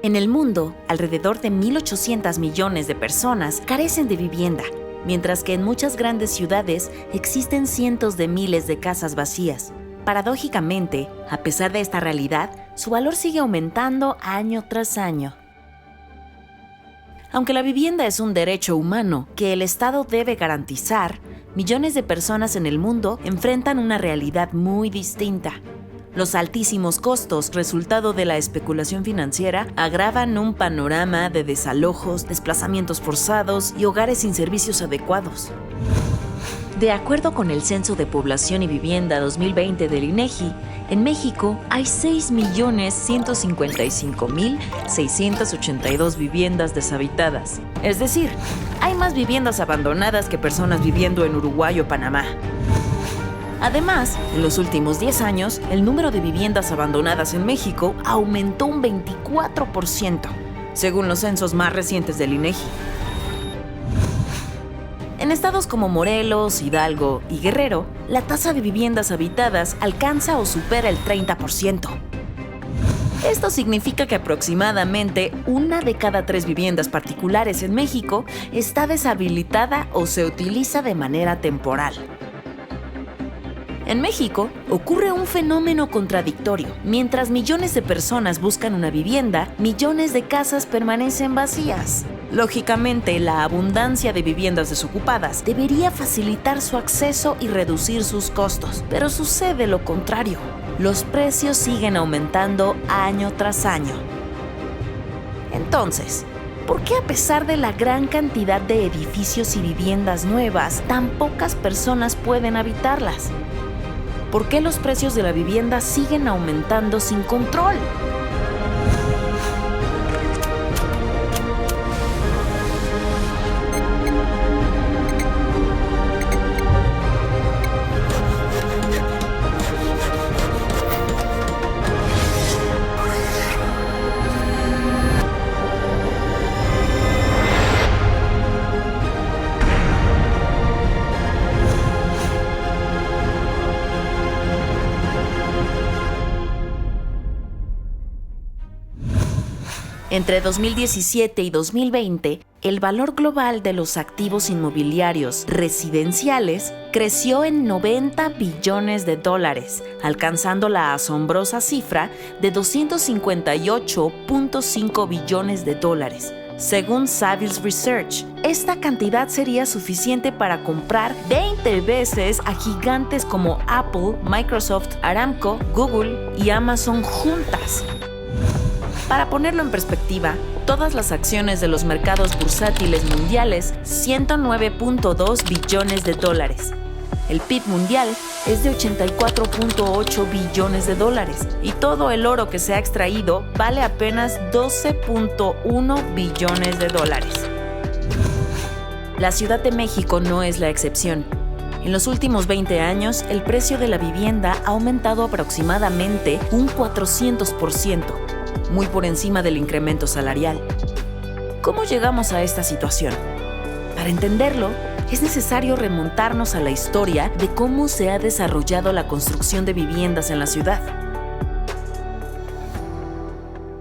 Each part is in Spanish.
En el mundo, alrededor de 1.800 millones de personas carecen de vivienda, mientras que en muchas grandes ciudades existen cientos de miles de casas vacías. Paradójicamente, a pesar de esta realidad, su valor sigue aumentando año tras año. Aunque la vivienda es un derecho humano que el Estado debe garantizar, millones de personas en el mundo enfrentan una realidad muy distinta. Los altísimos costos, resultado de la especulación financiera, agravan un panorama de desalojos, desplazamientos forzados y hogares sin servicios adecuados. De acuerdo con el Censo de Población y Vivienda 2020 del INEGI, en México hay 6.155.682 viviendas deshabitadas. Es decir, hay más viviendas abandonadas que personas viviendo en Uruguay o Panamá. Además, en los últimos 10 años, el número de viviendas abandonadas en México aumentó un 24%, según los censos más recientes del INEGI. En estados como Morelos, Hidalgo y Guerrero, la tasa de viviendas habitadas alcanza o supera el 30%. Esto significa que aproximadamente 1 de cada 3 viviendas particulares en México está deshabilitada o se utiliza de manera temporal. En México ocurre un fenómeno contradictorio. Mientras millones de personas buscan una vivienda, millones de casas permanecen vacías. Lógicamente, la abundancia de viviendas desocupadas debería facilitar su acceso y reducir sus costos, pero sucede lo contrario. Los precios siguen aumentando año tras año. Entonces, ¿por qué a pesar de la gran cantidad de edificios y viviendas nuevas, tan pocas personas pueden habitarlas? ¿Por qué los precios de la vivienda siguen aumentando sin control? Entre 2017 y 2020, el valor global de los activos inmobiliarios residenciales creció en $90 billones, alcanzando la asombrosa cifra de $258.5 billones. Según Savills Research, esta cantidad sería suficiente para comprar 20 veces a gigantes como Apple, Microsoft, Aramco, Google y Amazon juntas. Para ponerlo en perspectiva, todas las acciones de los mercados bursátiles mundiales, $109.2 billones. El PIB mundial es de $84.8 billones y todo el oro que se ha extraído vale apenas $12.1 billones. La Ciudad de México no es la excepción. En los últimos 20 años, el precio de la vivienda ha aumentado aproximadamente un 400%. Muy por encima del incremento salarial. ¿Cómo llegamos a esta situación? Para entenderlo, es necesario remontarnos a la historia de cómo se ha desarrollado la construcción de viviendas en la ciudad.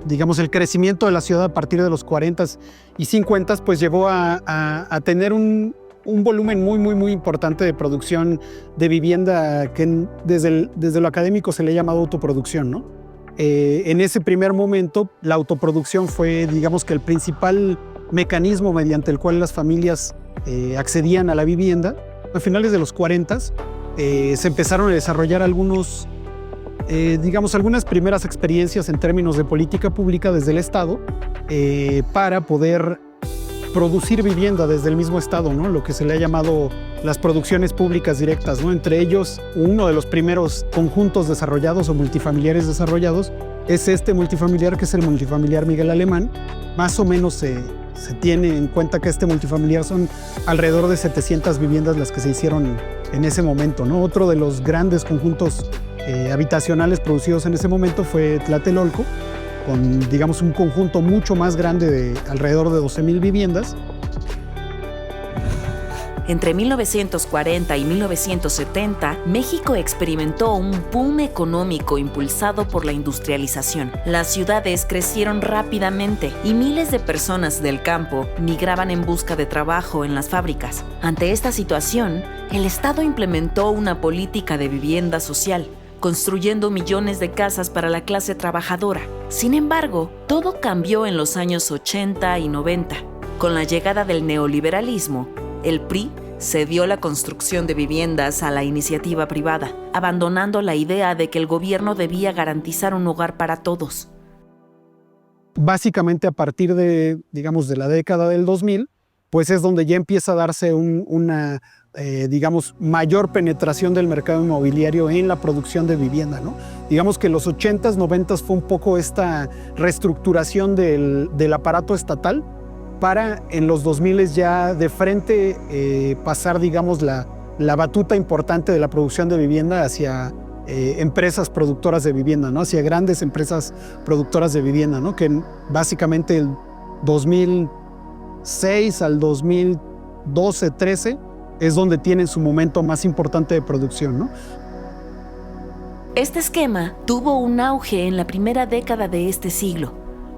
Digamos, el crecimiento de la ciudad a partir de los 40s y 50s pues llevó a tener un volumen muy importante de producción de vivienda que desde lo académico se le ha llamado autoproducción, ¿no? En ese primer momento, la autoproducción fue, digamos que el principal mecanismo mediante el cual las familias accedían a la vivienda. A finales de los 40s se empezaron a desarrollar algunas primeras experiencias en términos de política pública desde el Estado para poder producir vivienda desde el mismo Estado, ¿no? Lo que se le ha llamado las producciones públicas directas, ¿no? Entre ellos, uno de los primeros conjuntos desarrollados o multifamiliares desarrollados es este multifamiliar, que es el multifamiliar Miguel Alemán. Más o menos se tiene en cuenta que este multifamiliar son alrededor de 700 viviendas las que se hicieron en ese momento, ¿no? Otro de los grandes conjuntos habitacionales producidos en ese momento fue Tlatelolco, con, digamos, un conjunto mucho más grande de alrededor de 12,000 viviendas. Entre 1940 y 1970, México experimentó un boom económico impulsado por la industrialización. Las ciudades crecieron rápidamente y miles de personas del campo migraban en busca de trabajo en las fábricas. Ante esta situación, el Estado implementó una política de vivienda social, construyendo millones de casas para la clase trabajadora. Sin embargo, todo cambió en los años 80 y 90. Con la llegada del neoliberalismo, el PRI cedió la construcción de viviendas a la iniciativa privada, abandonando la idea de que el gobierno debía garantizar un hogar para todos. Básicamente a partir de, digamos, de la década del 2000, pues es donde ya empieza a darse una mayor penetración del mercado inmobiliario en la producción de vivienda, ¿no? Digamos que los 80s, 90s fue un poco esta reestructuración del aparato estatal para en los 2000 ya de frente pasar, digamos, la batuta importante de la producción de vivienda hacia empresas productoras de vivienda, ¿no? Hacia grandes empresas productoras de vivienda, ¿no? Que básicamente el 2006 al 2012, 13 es donde tienen su momento más importante de producción, ¿no? Este esquema tuvo un auge en la primera década de este siglo,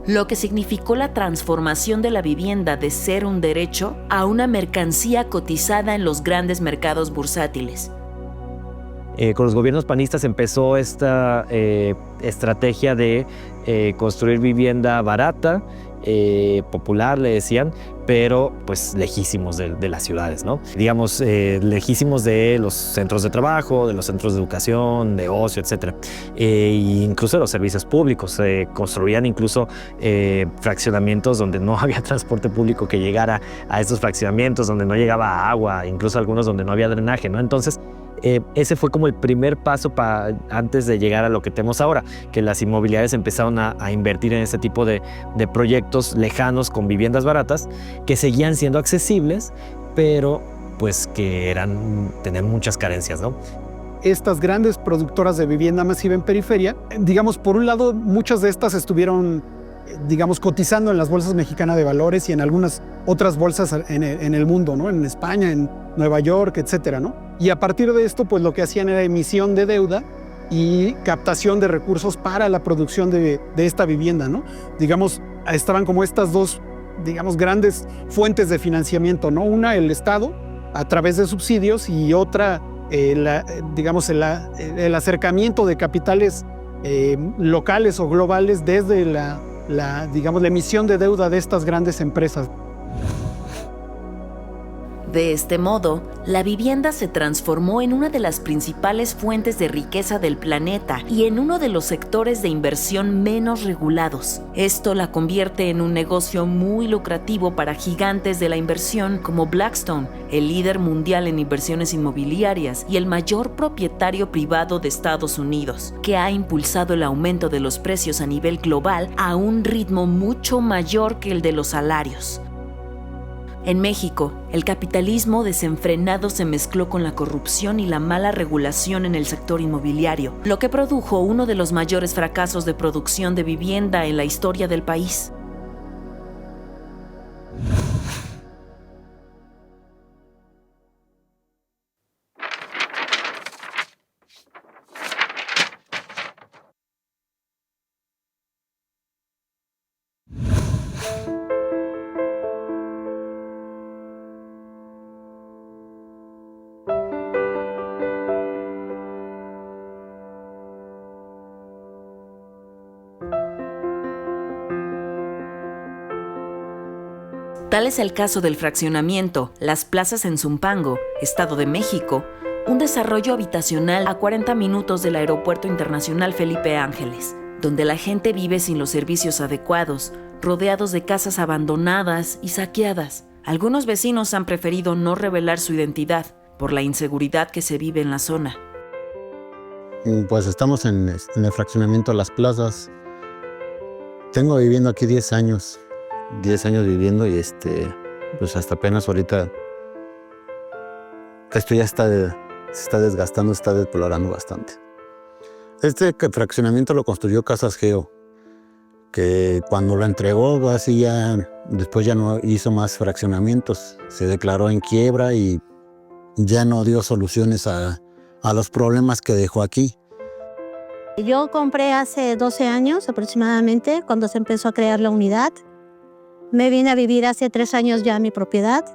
lo que significó la transformación de la vivienda de ser un derecho a una mercancía cotizada en los grandes mercados bursátiles. Con los gobiernos panistas empezó esta estrategia de construir vivienda barata, popular, le decían, pero pues lejísimos de las ciudades, ¿no? Digamos, lejísimos de los centros de trabajo, de los centros de educación, de ocio, etc. E incluso de los servicios públicos. Se construían incluso fraccionamientos donde no había transporte público que llegara a estos fraccionamientos, donde no llegaba agua, incluso algunos donde no había drenaje, ¿no? Entonces, ese fue como el primer paso antes de llegar a lo que tenemos ahora, que las inmobiliarias empezaron a invertir en este tipo de proyectos lejanos con viviendas baratas que seguían siendo accesibles, pero pues que tenían muchas carencias, ¿no? Estas grandes productoras de vivienda masiva en periferia, digamos, por un lado, muchas de estas estuvieron, digamos, cotizando en las bolsas mexicanas de valores y en algunas otras bolsas en el mundo, ¿no? En España, en Nueva York, etcétera, ¿no? Y a partir de esto, pues lo que hacían era emisión de deuda y captación de recursos para la producción de esta vivienda, ¿no? Digamos, estaban como estas dos, digamos, grandes fuentes de financiamiento, ¿no? Una, el Estado, a través de subsidios, y otra, el acercamiento de capitales locales o globales desde la emisión de deuda de estas grandes empresas. De este modo, la vivienda se transformó en una de las principales fuentes de riqueza del planeta y en uno de los sectores de inversión menos regulados. Esto la convierte en un negocio muy lucrativo para gigantes de la inversión como Blackstone, el líder mundial en inversiones inmobiliarias y el mayor propietario privado de Estados Unidos, que ha impulsado el aumento de los precios a nivel global a un ritmo mucho mayor que el de los salarios. En México, el capitalismo desenfrenado se mezcló con la corrupción y la mala regulación en el sector inmobiliario, lo que produjo uno de los mayores fracasos de producción de vivienda en la historia del país. Tal es el caso del fraccionamiento Las Plazas en Zumpango, Estado de México, un desarrollo habitacional a 40 minutos del Aeropuerto Internacional Felipe Ángeles, donde la gente vive sin los servicios adecuados, rodeados de casas abandonadas y saqueadas. Algunos vecinos han preferido no revelar su identidad por la inseguridad que se vive en la zona. Pues estamos en el fraccionamiento Las Plazas. Tengo viviendo aquí 10 años. 10 años viviendo y pues hasta apenas ahorita esto ya se está desgastando, se está deplorando bastante. Este fraccionamiento lo construyó Casas Geo, que cuando lo entregó, así después ya no hizo más fraccionamientos. Se declaró en quiebra y ya no dio soluciones a los problemas que dejó aquí. Yo compré hace 12 años aproximadamente, cuando se empezó a crear la unidad. Me vine a vivir hace 3 años ya a mi propiedad,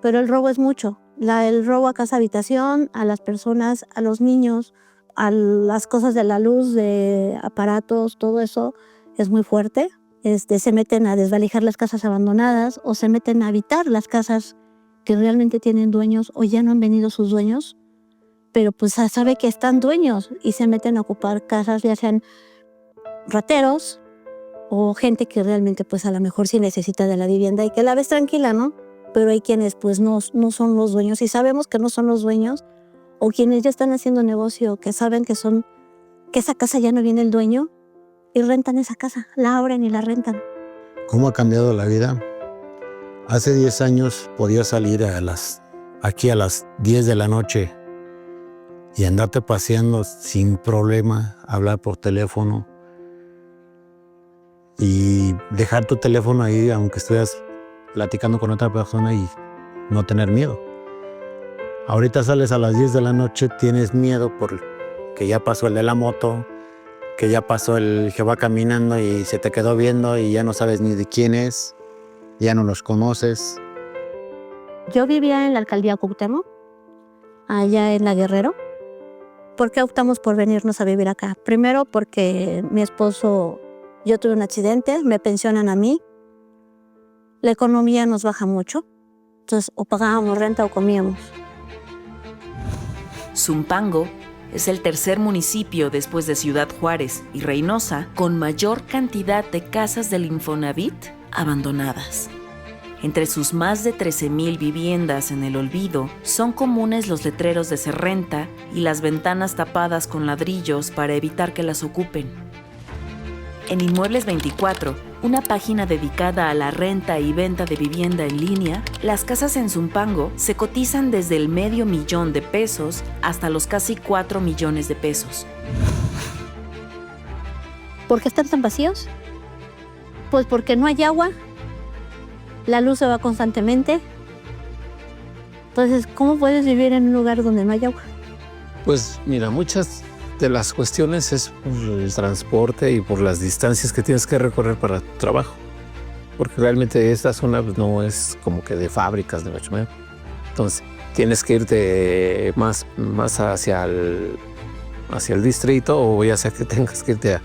pero el robo es mucho. El robo a casa habitación, a las personas, a los niños, a las cosas de la luz, de aparatos, todo eso es muy fuerte. Se meten a desvalijar las casas abandonadas o se meten a habitar las casas que realmente tienen dueños o ya no han venido sus dueños, pero pues sabe que están dueños y se meten a ocupar casas, ya sean rateros o gente que realmente pues a lo mejor sí necesita de la vivienda y que la ves tranquila, ¿no? Pero hay quienes pues no son los dueños y sabemos que no son los dueños, o quienes ya están haciendo negocio, que saben que esa casa ya no viene el dueño y rentan esa casa, la abren y la rentan. ¿Cómo ha cambiado la vida? Hace 10 años podía salir aquí a las 10 de la noche y andarte paseando sin problema, hablar por teléfono y dejar tu teléfono ahí aunque estuvieras platicando con otra persona y no tener miedo. Ahorita sales a las 10 de la noche, tienes miedo porque ya pasó el de la moto, que ya pasó el que va caminando y se te quedó viendo y ya no sabes ni de quién es, ya no los conoces. Yo vivía en la alcaldía Cuauhtémoc, allá en La Guerrero. ¿Por qué optamos por venirnos a vivir acá? Primero porque mi esposo, yo tuve un accidente, me pensionan a mí, la economía nos baja mucho, entonces o pagábamos renta o comíamos. Zumpango es el tercer municipio después de Ciudad Juárez y Reynosa con mayor cantidad de casas del Infonavit abandonadas. Entre sus más de 13,000 viviendas en el olvido, son comunes los letreros de "se renta" y las ventanas tapadas con ladrillos para evitar que las ocupen. En Inmuebles 24, una página dedicada a la renta y venta de vivienda en línea, las casas en Zumpango se cotizan desde el $500,000 hasta los casi 4 millones de pesos. ¿Por qué están tan vacíos? Pues porque no hay agua, la luz se va constantemente. Entonces, ¿cómo puedes vivir en un lugar donde no hay agua? Pues mira, muchas de las cuestiones es por el transporte y por las distancias que tienes que recorrer para tu trabajo. Porque realmente esta zona pues, no es como que de fábricas de mucho menos. Entonces, tienes que irte más hacia el distrito, o ya sea que tengas que irte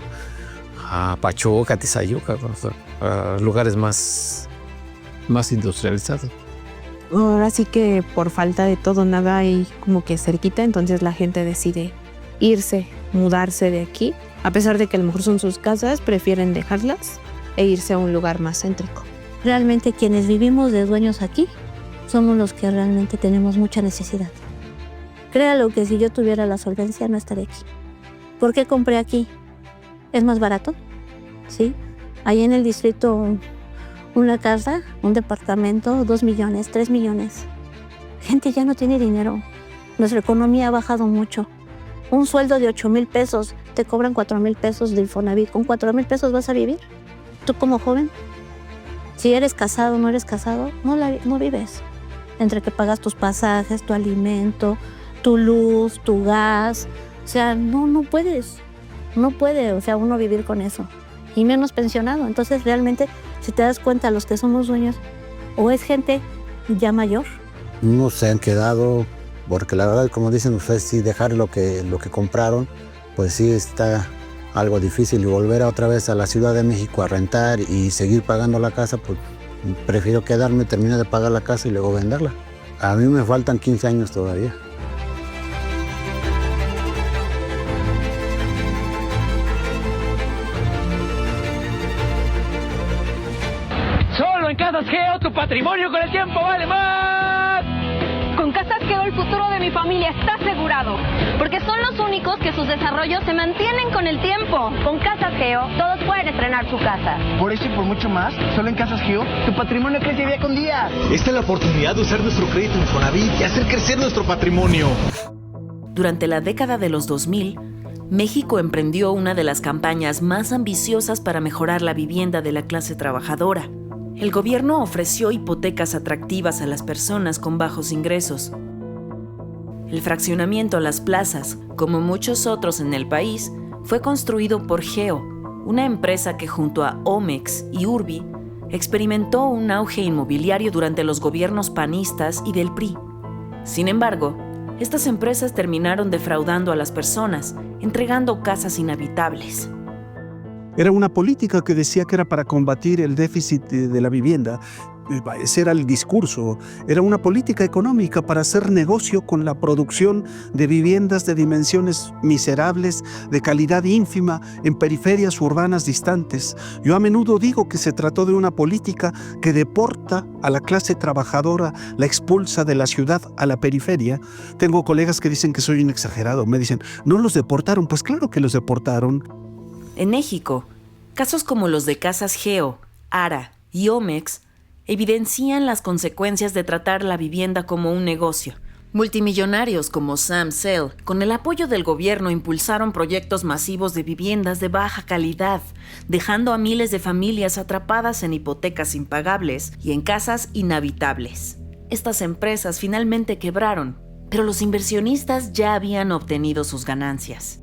a Pachuca, Tizayuca, o sea, a lugares más industrializados. Ahora sí que por falta de todo, nada hay como que cerquita, entonces la gente decide irse, mudarse de aquí. A pesar de que a lo mejor son sus casas, prefieren dejarlas e irse a un lugar más céntrico. Realmente quienes vivimos de dueños aquí somos los que realmente tenemos mucha necesidad. Créalo que si yo tuviera la solvencia no estaría aquí. ¿Por qué compré aquí? ¿Es más barato? Sí. Ahí en el distrito una casa, un departamento, 2 millones, 3 millones. Gente ya no tiene dinero. Nuestra economía ha bajado mucho. Un sueldo de 8,000 pesos, te cobran 4,000 pesos de Infonavit. ¿Con 4,000 pesos vas a vivir? ¿Tú como joven? Si eres casado o no eres casado, no vives. Entre que pagas tus pasajes, tu alimento, tu luz, tu gas. O sea, no puedes. No puede, o sea, uno vivir con eso. Y menos pensionado. Entonces, realmente, si te das cuenta, los que somos dueños, o es gente ya mayor. Unos se han quedado, porque la verdad, como dicen ustedes, sí, dejar lo que compraron, pues sí está algo difícil. Y volver otra vez a la Ciudad de México a rentar y seguir pagando la casa, pues prefiero quedarme, terminar de pagar la casa y luego venderla. A mí me faltan 15 años todavía. Solo en Casas Geo, tu patrimonio con el tiempo vale más. Con Casas Geo el futuro de mi familia está asegurado, porque son los únicos que sus desarrollos se mantienen con el tiempo. Con Casas Geo, todos pueden estrenar su casa. Por eso y por mucho más, solo en Casas Geo, tu patrimonio crece día con día. Esta es la oportunidad de usar nuestro crédito Infonavit y hacer crecer nuestro patrimonio. Durante la década de los 2000, México emprendió una de las campañas más ambiciosas para mejorar la vivienda de la clase trabajadora. El gobierno ofreció hipotecas atractivas a las personas con bajos ingresos. El fraccionamiento Las Plazas, como muchos otros en el país, fue construido por Geo, una empresa que junto a Omex y Urbi experimentó un auge inmobiliario durante los gobiernos panistas y del PRI. Sin embargo, estas empresas terminaron defraudando a las personas, entregando casas inhabitables. Era una política que decía que era para combatir el déficit de la vivienda. Ese era el discurso. Era una política económica para hacer negocio con la producción de viviendas de dimensiones miserables, de calidad ínfima, en periferias urbanas distantes. Yo a menudo digo que se trató de una política que deporta a la clase trabajadora, la expulsa de la ciudad a la periferia. Tengo colegas que dicen que soy un exagerado. Me dicen, ¿no los deportaron? Pues claro que los deportaron. En México, casos como los de Casas Geo, Ara y Omex evidencian las consecuencias de tratar la vivienda como un negocio. Multimillonarios como Sam Zell, con el apoyo del gobierno, impulsaron proyectos masivos de viviendas de baja calidad, dejando a miles de familias atrapadas en hipotecas impagables y en casas inhabitables. Estas empresas finalmente quebraron, pero los inversionistas ya habían obtenido sus ganancias.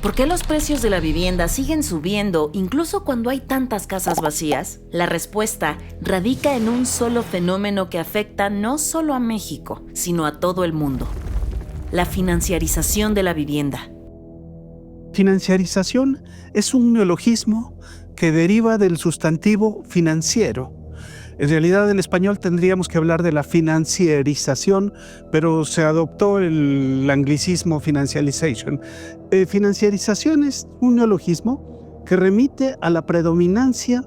¿Por qué los precios de la vivienda siguen subiendo incluso cuando hay tantas casas vacías? La respuesta radica en un solo fenómeno que afecta no solo a México, sino a todo el mundo: la financiarización de la vivienda. Financiarización es un neologismo que deriva del sustantivo financiero. En realidad, en español tendríamos que hablar de la financiarización, pero se adoptó el anglicismo financialization. Financiarización es un neologismo que remite a la predominancia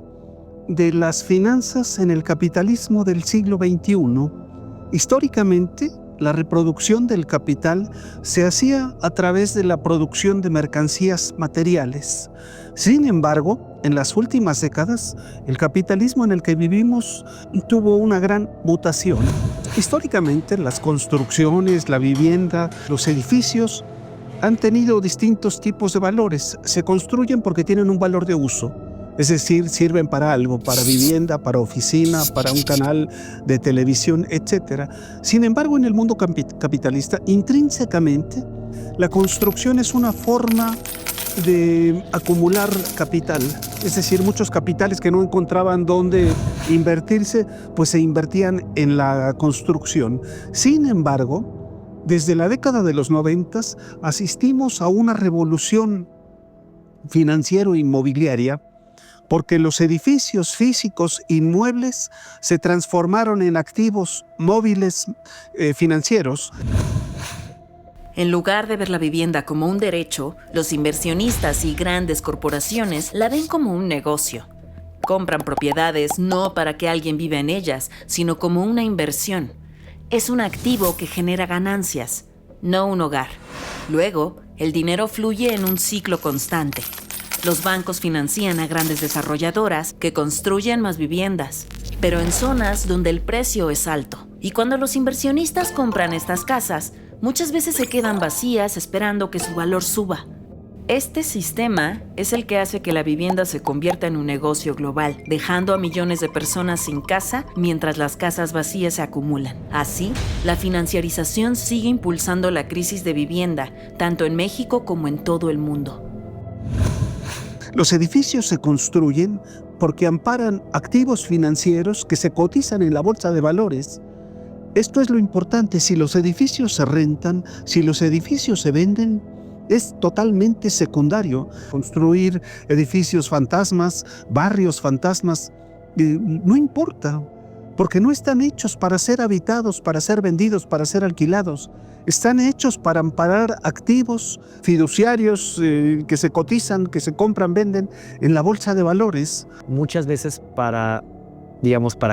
de las finanzas en el capitalismo del siglo XXI. Históricamente, la reproducción del capital se hacía a través de la producción de mercancías materiales. Sin embargo, en las últimas décadas, el capitalismo en el que vivimos tuvo una gran mutación. Históricamente, las construcciones, la vivienda, los edificios han tenido distintos tipos de valores. Se construyen porque tienen un valor de uso. Es decir, sirven para algo, para vivienda, para oficina, para un canal de televisión, etc. Sin embargo, en el mundo capitalista, intrínsecamente, la construcción es una forma de acumular capital. Es decir, muchos capitales que no encontraban dónde invertirse, pues se invertían en la construcción. Sin embargo, desde la década de los 90 asistimos a una revolución financiero-inmobiliaria, porque los edificios físicos inmuebles se transformaron en activos móviles financieros. En lugar de ver la vivienda como un derecho, los inversionistas y grandes corporaciones la ven como un negocio. Compran propiedades no para que alguien viva en ellas, sino como una inversión. Es un activo que genera ganancias, no un hogar. Luego, el dinero fluye en un ciclo constante. Los bancos financian a grandes desarrolladoras que construyen más viviendas, pero en zonas donde el precio es alto. Y cuando los inversionistas compran estas casas, muchas veces se quedan vacías esperando que su valor suba. Este sistema es el que hace que la vivienda se convierta en un negocio global, dejando a millones de personas sin casa mientras las casas vacías se acumulan. Así, la financiarización sigue impulsando la crisis de vivienda, tanto en México como en todo el mundo. Los edificios se construyen porque amparan activos financieros que se cotizan en la bolsa de valores. Esto es lo importante. Si los edificios se rentan, si los edificios se venden, es totalmente secundario. Construir edificios fantasmas, barrios fantasmas, no importa, porque no están hechos para ser habitados, para ser vendidos, para ser alquilados. Están hechos para amparar activos fiduciarios que se cotizan, que se compran, venden en la bolsa de valores. Muchas veces para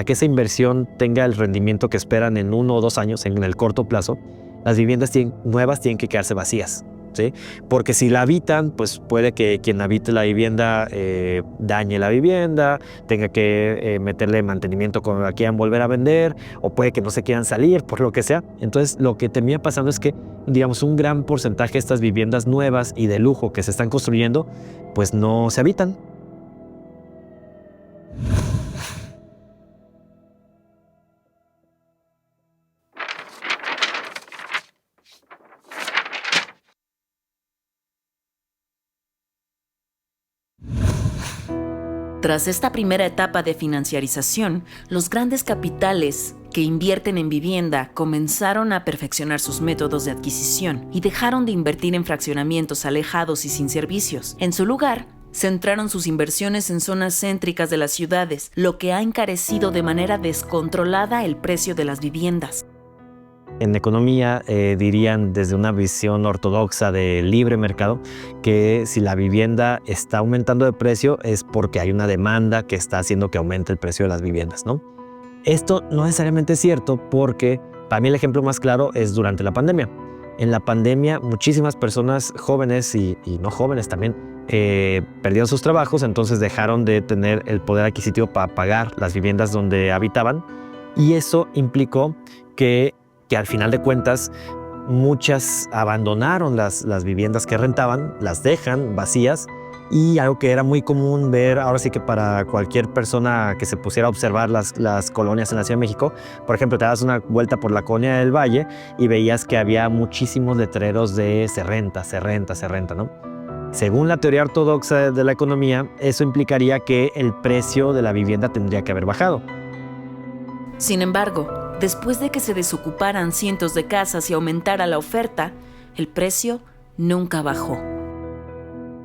que esa inversión tenga el rendimiento que esperan en 1 o 2 años, en el corto plazo, las viviendas nuevas tienen que quedarse vacías, ¿sí? Porque si la habitan, pues puede que quien habite la vivienda dañe la vivienda, tenga que meterle mantenimiento cuando la quieran volver a vender, o puede que no se quieran salir, por lo que sea. Entonces, lo que termina pasando es que, un gran porcentaje de estas viviendas nuevas y de lujo que se están construyendo, pues no se habitan. Tras esta primera etapa de financiarización, los grandes capitales que invierten en vivienda comenzaron a perfeccionar sus métodos de adquisición y dejaron de invertir en fraccionamientos alejados y sin servicios. En su lugar, centraron sus inversiones en zonas céntricas de las ciudades, lo que ha encarecido de manera descontrolada el precio de las viviendas. En economía dirían desde una visión ortodoxa de libre mercado que si la vivienda está aumentando de precio es porque hay una demanda que está haciendo que aumente el precio de las viviendas, ¿no? Esto no necesariamente es cierto porque para mí el ejemplo más claro es durante la pandemia. En la pandemia muchísimas personas jóvenes y no jóvenes también perdieron sus trabajos, entonces dejaron de tener el poder adquisitivo para pagar las viviendas donde habitaban y eso implicó que al final de cuentas muchas abandonaron las viviendas que rentaban, las dejan vacías y algo que era muy común ver, ahora sí que para cualquier persona que se pusiera a observar las colonias en la Ciudad de México, por ejemplo, te das una vuelta por la colonia del Valle y veías que había muchísimos letreros de se renta, ¿no? Según la teoría ortodoxa de la economía, eso implicaría que el precio de la vivienda tendría que haber bajado. Sin embargo, después de que se desocuparan cientos de casas y aumentara la oferta, el precio nunca bajó.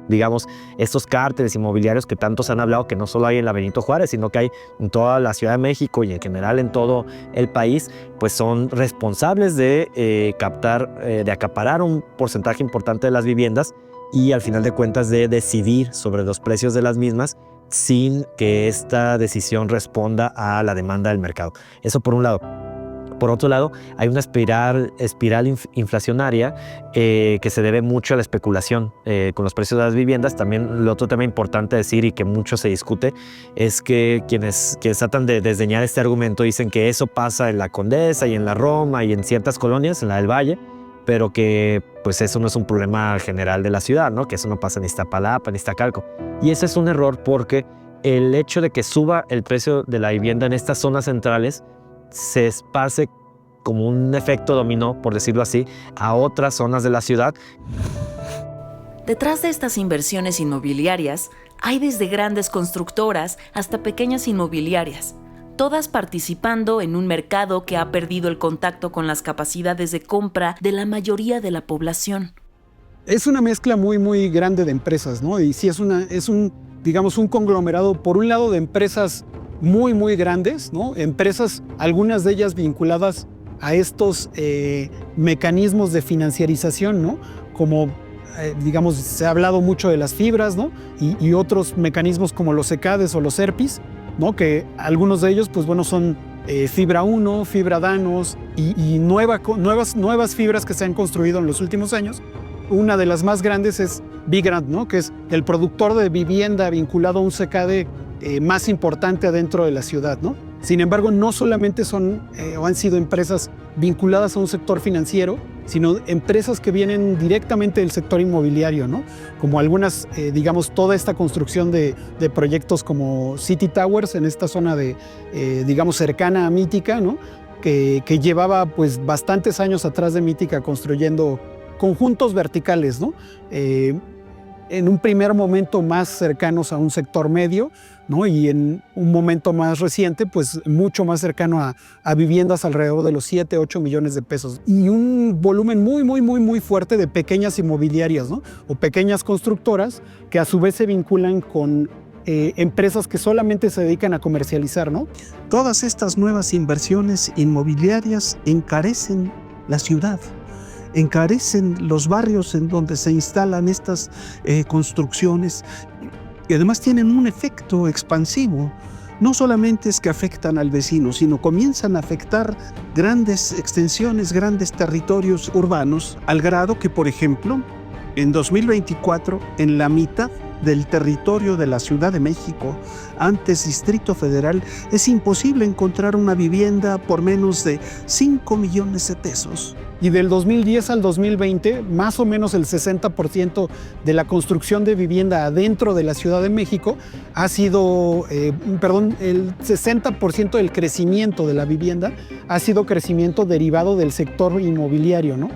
Digamos, estos cárteles inmobiliarios que tantos han hablado, que no solo hay en la Benito Juárez, sino que hay en toda la Ciudad de México y en general en todo el país, pues son responsables de acaparar un porcentaje importante de las viviendas y al final de cuentas de decidir sobre los precios de las mismas sin que esta decisión responda a la demanda del mercado. Eso por un lado. Por otro lado, hay una espiral inflacionaria que se debe mucho a la especulación con los precios de las viviendas. También lo otro tema importante decir y que mucho se discute es que quienes tratan de desdeñar este argumento dicen que eso pasa en la Condesa y en la Roma y en ciertas colonias, en la del Valle, pero que pues eso no es un problema general de la ciudad, ¿no? Que eso no pasa en Iztapalapa, en Iztacalco. Y ese es un error porque el hecho de que suba el precio de la vivienda en estas zonas centrales se esparce como un efecto dominó, por decirlo así, a otras zonas de la ciudad. Detrás de estas inversiones inmobiliarias hay desde grandes constructoras hasta pequeñas inmobiliarias, todas participando en un mercado que ha perdido el contacto con las capacidades de compra de la mayoría de la población. Es una mezcla muy, muy grande de empresas, ¿no? Y sí es un conglomerado, por un lado, de empresas muy, muy grandes, ¿no? Empresas, algunas de ellas vinculadas a estos mecanismos de financiarización, ¿no? Como, digamos, se ha hablado mucho de las fibras, ¿no? Y otros mecanismos como los ECADES o los ERPIs, ¿no? Que algunos de ellos, pues bueno, son Fibra 1, Fibra Danos y nuevas fibras que se han construido en los últimos años. Una de las más grandes es Vigrant, ¿no? Que es el productor de vivienda vinculado a un CKD más importante adentro de la ciudad, ¿no? Sin embargo, no solamente son o han sido empresas vinculadas a un sector financiero, sino empresas que vienen directamente del sector inmobiliario, ¿no? Como algunas, digamos, toda esta construcción de proyectos como City Towers en esta zona digamos, cercana a Mítica, ¿no? Que llevaba pues bastantes años atrás de Mítica construyendo conjuntos verticales, ¿no? En un primer momento más cercanos a un sector medio, ¿no? Y en un momento más reciente, pues mucho más cercano a viviendas alrededor de los 7, 8 millones de pesos. Y un volumen muy, muy, muy, muy fuerte de pequeñas inmobiliarias, ¿no? O pequeñas constructoras que a su vez se vinculan con empresas que solamente se dedican a comercializar, ¿no? Todas estas nuevas inversiones inmobiliarias encarecen la ciudad. Encarecen los barrios en donde se instalan estas construcciones y además tienen un efecto expansivo. No solamente es que afectan al vecino, sino comienzan a afectar grandes extensiones, grandes territorios urbanos, al grado que, por ejemplo, en 2024, en la mitad del territorio de la Ciudad de México, antes Distrito Federal, es imposible encontrar una vivienda por menos de 5 millones de pesos. Y del 2010 al 2020, más o menos el 60% de la construcción de vivienda adentro de la Ciudad de México ha sido, el 60% del crecimiento de la vivienda ha sido crecimiento derivado del sector inmobiliario, ¿no?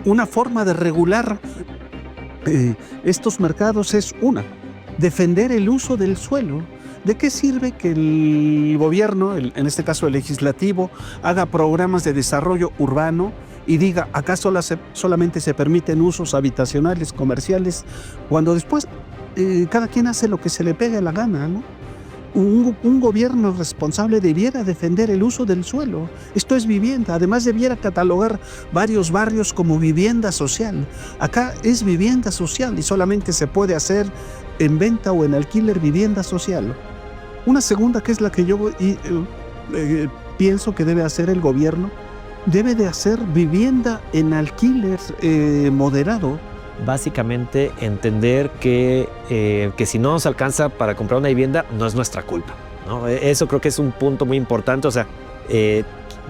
Una forma de regular estos mercados es defender el uso del suelo. ¿De qué sirve que el gobierno, en este caso el legislativo, haga programas de desarrollo urbano y diga acá solamente se permiten usos habitacionales, comerciales, cuando después cada quien hace lo que se le pegue la gana, ¿no? Un gobierno responsable debiera defender el uso del suelo. Esto es vivienda. Además, debiera catalogar varios barrios como vivienda social. Acá es vivienda social y solamente se puede hacer en venta o en alquiler vivienda social. Una segunda, que es la que yo pienso que debe hacer el gobierno, debe de hacer vivienda en alquiler moderado. Básicamente entender que si no nos alcanza para comprar una vivienda, no es nuestra culpa, ¿no? Eso creo que es un punto muy importante. O sea,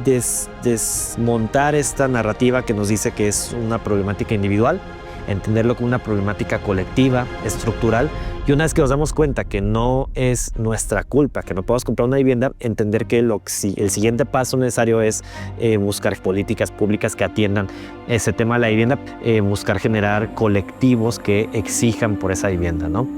desmontar esta narrativa que nos dice que es una problemática individual, entenderlo como una problemática colectiva, estructural, y una vez que nos damos cuenta que no es nuestra culpa, que no podemos comprar una vivienda, entender que el siguiente paso necesario es buscar políticas públicas que atiendan ese tema de la vivienda, buscar generar colectivos que exijan por esa vivienda, ¿no?